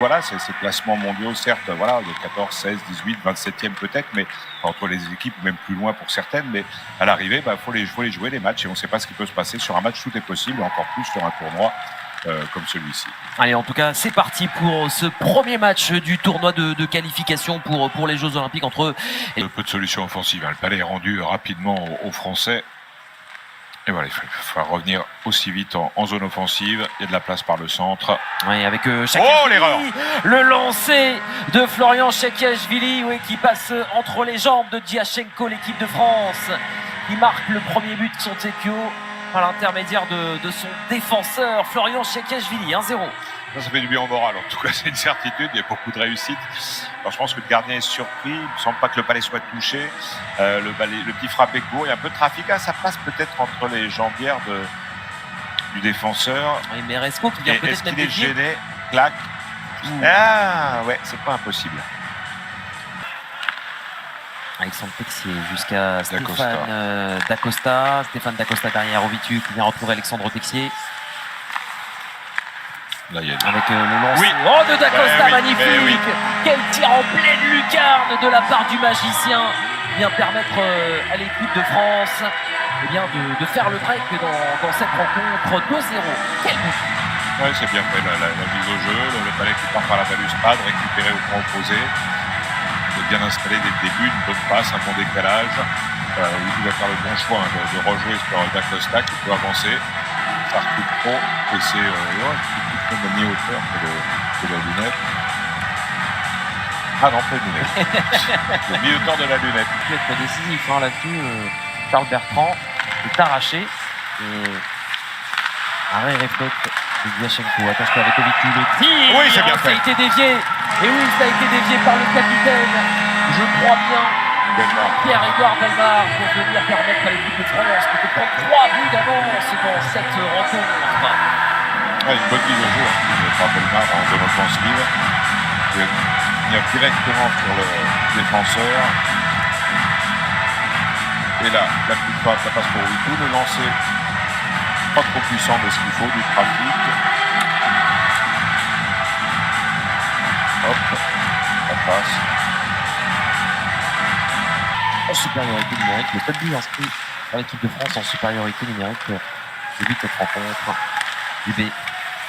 voilà, c'est ces classements mondiaux, certes, voilà, de 14, 16, 18, 27e peut-être, mais entre les équipes, même plus loin pour certaines, mais à l'arrivée, faut les jouer les matchs, et on ne sait pas ce qui peut se passer. Sur un match, tout est possible, et encore plus sur un tournoi comme celui-ci. Allez, en tout cas, c'est parti pour ce premier match du tournoi de qualification pour les Jeux Olympiques entre eux. Peu de solutions offensives, hein. Le palais est rendu rapidement aux Français. Et voilà, il va revenir aussi vite en zone offensive. Il y a de la place par le centre. Oui, avec l'erreur. Le lancer de Florian Chekashvili, oui, qui passe entre les jambes de Diachenko, l'équipe de France, qui marque le premier but de son Tekio par l'intermédiaire de son défenseur Florian Chekashvili, 1-0. Ça fait du bien au moral, en tout cas c'est une certitude, il y a beaucoup de réussite. Alors, je pense que le gardien est surpris, il ne me semble pas que le palais soit touché. Le petit frappé court, il y a un peu de trafic, ça passe peut-être entre les jambières du défenseur. Oui, mais Resco qui vient peut-être mettre des pieds. Gêné, claque. Ah ouais, c'est pas impossible. Alexandre Texier jusqu'à Stéphane Dacosta. Stéphane Dacosta derrière Ovitu qui vient retrouver Alexandre Texier. Là, il y a avec le lancer de Dacosta, magnifique. Quel tir en pleine lucarne de la part du magicien vient permettre à l'équipe de France de faire le break dans cette rencontre. 2-0. Quel but! Oui, c'est bien fait, la mise au jeu, le palais qui part par la balustrade, récupéré au camp opposé. Il est bien installé dès le début, une bonne passe, un bon décalage. Il va faire le bon choix de rejouer sur Dacosta qui peut avancer. Ça recule trop et c'est de mi-hauteur que la lunette. Ah non, pas de lunette. Le mi-hauteur de la lunette. Il peut être décisif là-dessus. Charles Bertrand est arraché. Et arrêt réflexe de Diachenko. Attention avec Ovitu, le tir. Oui, c'est bien fait. Ça a été dévié. Et oui, ça a été dévié par le capitaine. Je crois bien. Pierre-Édouard Bellemare pour venir permettre à l'équipe de France de prendre 3 buts d'avance dans cette rencontre. Une bonne mise au jeu par Bellemare en zone offensive. Il va venir directement sur le défenseur. Et là, la petite passe, ça passe pour Ovitu. Le lancer pas trop puissant de ce qu'il faut, du trafic. Hop, ça passe. En supériorité numérique, le top but inscrit par l'équipe de France en supériorité numérique début de cette rencontre. UB,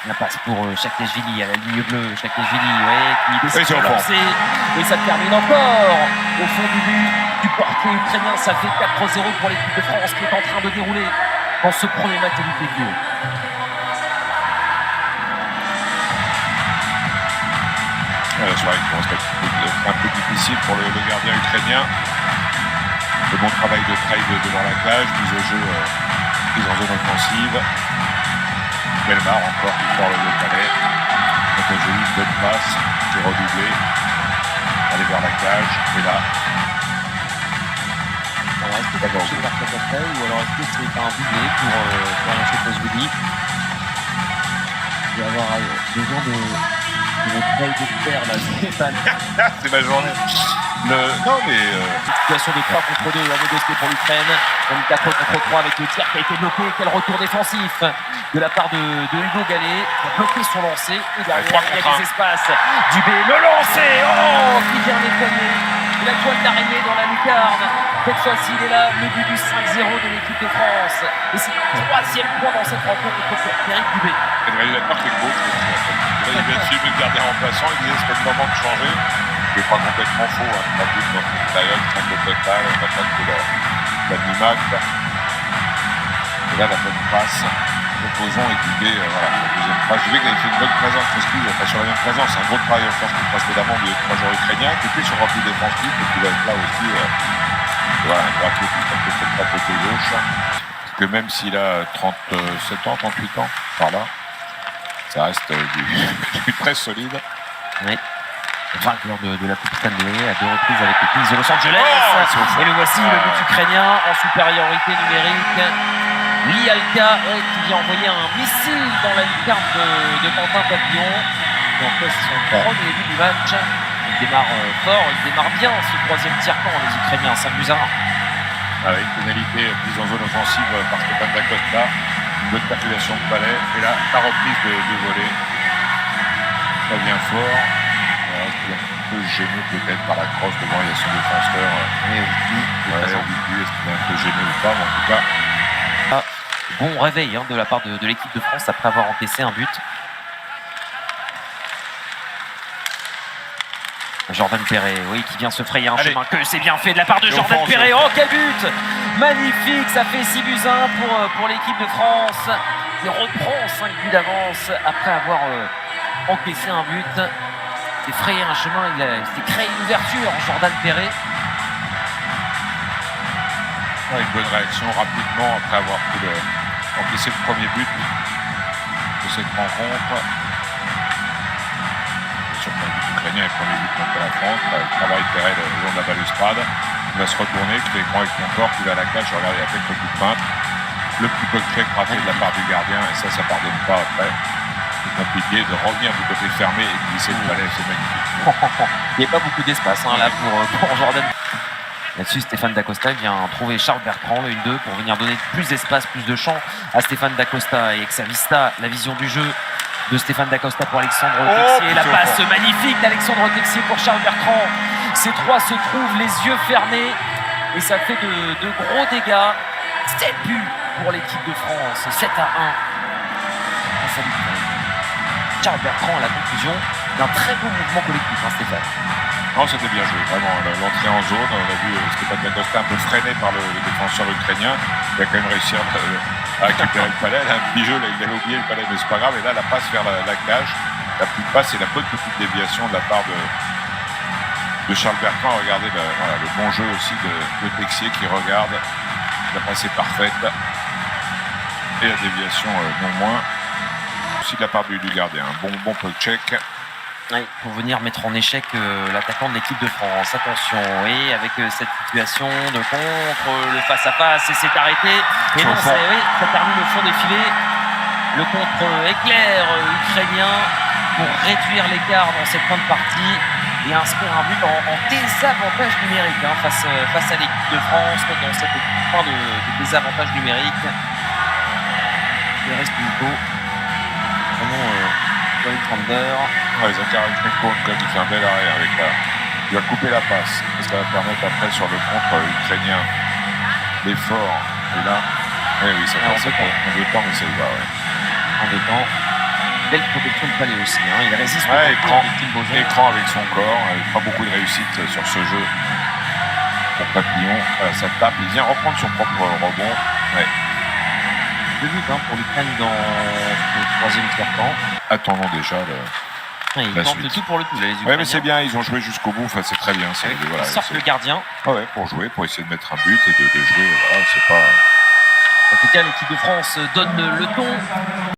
la passe pour Chekashvili à la ligne bleue. Chekashvili, qui décide de lancer. Et ça termine encore au fond du but du portier ukrainien. Ça fait 4-0 pour l'équipe de France qui est en train de dérouler dans ce premier match du PVO. La soirée commence à être un peu difficile pour le gardien ukrainien. Le bon travail de trade devant la cage, mise au jeu, prise en zone offensive. Bellemare encore qui sort le palais. Donc un joli, une bonne passe, qui est redoublé. Aller vers la cage, et là. Alors est-ce que c'est d'abord par Chekashvili ou alors est-ce que c'est un doublé pour Florian Chekashvili? Il va avoir besoin de votre taille de fer là, Stéphane. C'est ma journée. Non mais situation de 3 contre 2 à négocier pour l'Ukraine. On est 4 contre 3 avec le tir qui a été bloqué. Quel retour défensif de la part de Hugo Gallet qui a bloqué son lancer. Et derrière, il y a des espaces. Dubé, le lancer qui vient nettoyer la toile d'araignée dans la lucarne. Cette fois-ci, il est là, le but du 5-0 de l'équipe de France. Et c'est le 3e point dans cette rencontre pour Eric Dubé. Et le réalisateur qui est coach. Il vient de suivre le gardien remplaçant. Il disait c'était le moment de changer. Ce n'est pas complètement faux, hein. Pas plus dans cette période, 5 au total, on n'a pas que la mi-match. Et là, la bonne passe, l'opposant est Dubé, voilà, la deuxième passe. Dubé qui avait fait une bonne présence, pas sur la même présence, c'est un gros travail, je pense, précédemment, au milieu de 3 joueurs ukrainiens, qui était sur le repli défensif, et qui va être là aussi, voilà, un droitier qui peut peut-être pas côté gauche. Parce que même s'il a 37 ans, 38 ans, par là, ça reste du très solide. Oui. Vainqueur de la Coupe Stanley à 2 reprises avec les Kings de Los Angeles. Et le voici, le but ukrainien en supériorité numérique. Lialka qui vient envoyer un missile dans la lucarne de Quentin Papillon. Et en fait, son premier but du match. Il démarre fort, il démarre bien ce 3e tiers-temps, les Ukrainiens, 5-1. Avec pénalité prise en zone offensive par Stéphane Dacosta. Une bonne calculation de palais. Et là, la reprise de volée. Ça vient fort. Il est un peu gêné peut-être par la crosse devant, il y a son défenseur. Mais Ouais, Olivier, est-ce qu'il est un peu gêné ou pas, mais en tout cas. bon réveil de la part de l'équipe de France après avoir encaissé un but. Jordan Perret, oui, qui vient se frayer un chemin. Que c'est bien fait de la part de Jordan Perret. Oh, quel but! Magnifique, ça fait 6-1 pour l'équipe de France. Il reprend 5 buts d'avance après avoir encaissé un but. Il s'est frayé un chemin, il s'est créé une ouverture, Jordan Perret. Une bonne réaction rapidement après avoir encaissé le premier but de cette rencontre. Sur le but ukrainien et le premier but contre la France, il travaille Perret le long de la balustrade. Il va se retourner, il fait écran avec son corps, il va à la cage, regarde, il a fait le coup de feinte. Le petit check raté de la part du gardien, et ça pardonne pas après. C'est compliqué de revenir du côté fermé et de glisser le palais, c'est magnifique. Il n'y a pas beaucoup d'espace là pour Jordan. Là-dessus, Stéphane Dacosta vient trouver Charles Bertrand, le 1-2, pour venir donner plus d'espace, plus de champ à Stéphane Dacosta. Et Exavista, la vision du jeu de Stéphane Dacosta pour Alexandre Texier. La passe magnifique d'Alexandre Texier pour Charles Bertrand. Ces trois se trouvent les yeux fermés et ça fait de gros dégâts. 7 buts pour l'équipe de France, 7-1. Charles Bertrand à la conclusion d'un très beau mouvement collectif, Stéphane. Non, c'était bien joué, vraiment. L'entrée en zone, on a vu Stéphane Dacosta un peu freiné par le défenseur ukrainien. Il a quand même réussi à récupérer le palais. Là, un petit jeu, là, il avait oublié le palais, mais c'est pas grave. Et là, la passe vers la cage, la petite passe et la bonne petite déviation de la part de Charles Bertrand. Regardez le bon jeu aussi de Texier qui regarde. La passe est parfaite. Et la déviation non moins. Aussi de la part du gardien. Un bon peu check. Oui, pour venir mettre en échec l'attaquant de l'équipe de France. Attention, et avec cette situation de contre, le face-à-face, et c'est arrêté. Et non, ça termine au fond des filets. Le contre-éclair ukrainien pour réduire l'écart dans cette fin de partie et inscrire un but en désavantage numérique face à l'équipe de France dans cette fin de désavantage numérique. Il reste Nico. Alexander. Ouais, Zachary Knekon, qui fait un bel arrêt avec il va couper la passe. Et ça va permettre après sur le contre ukrainien l'effort. Et là, oui, ça passe en deux temps, mais ça y va. Ouais. En deux temps. Belle protection de palais aussi. Il résiste écran avec son corps. Il prend beaucoup de réussite sur ce jeu. Pour Papillon, ça tape. Il vient reprendre son propre rebond. Ouais. 2 buts pour l'Ukraine dans le troisième quart-temps. Attendons déjà ils tentent le tout pour le tout. Oui, mais c'est bien, ils ont joué jusqu'au bout, c'est très bien. Ils sortent le gardien. Pour jouer, pour essayer de mettre un but et de jouer. Voilà, c'est pas... En tout cas, l'équipe de France donne le ton.